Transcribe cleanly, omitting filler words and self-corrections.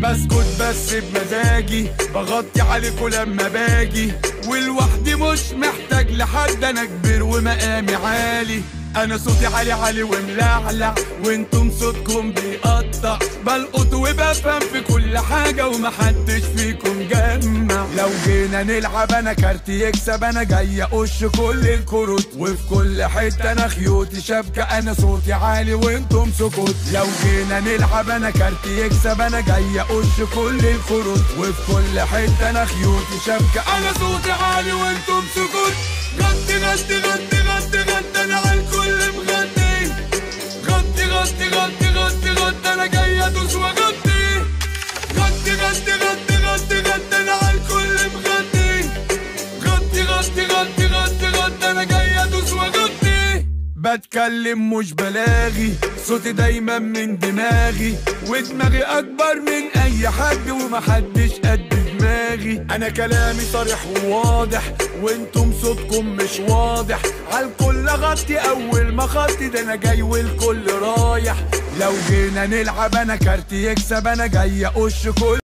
بسكت بس بمزاجي، بغطي عليكوا لما باجي، ولوحدي مش محتاج لحد، انا كبير ومقامي عالي. انا صوتي عالي عالي وملعلع، وانتم صوتكم بيقطع. بلقط وبفهم في كل حاجة ومحدش فيكم جمع. لو جينا نلعب انا كارتي يكسب، انا جاي اقش كل الكروت، وفي كل حتة انا خيوطي شبكة. انا صوتي عالي وانتم سكوت. لو جينا نلعب انا كارتي يكسب، انا جاي اقش كل الكروت، وفي كل حتة انا خيوطي شبكة. انا صوتي عالي وانتم سكوت. غطي غطي غطي غطي غطي انا عالكل مغطي. غطي غطي غطي غطي غطي انا جاي ادوس واغطي. غطي غطي غطي غطي غطي انا عالكل مغطي. غطي غطي غطي غطي غطي انا جاي ادوس واغطي. بتكلم مش بلاغي، صوتي دايما من دماغي، ودماغي اكبر من اي حد ومحدش قد دماغي. انا كلامي صريح وواضح، وانتم صوتكم مش واضح. عالكل غطي اول ما خطي، ده انا جاي والكل رايح. لو جينا نلعب انا كارتي يكسب، انا جاي اقش كل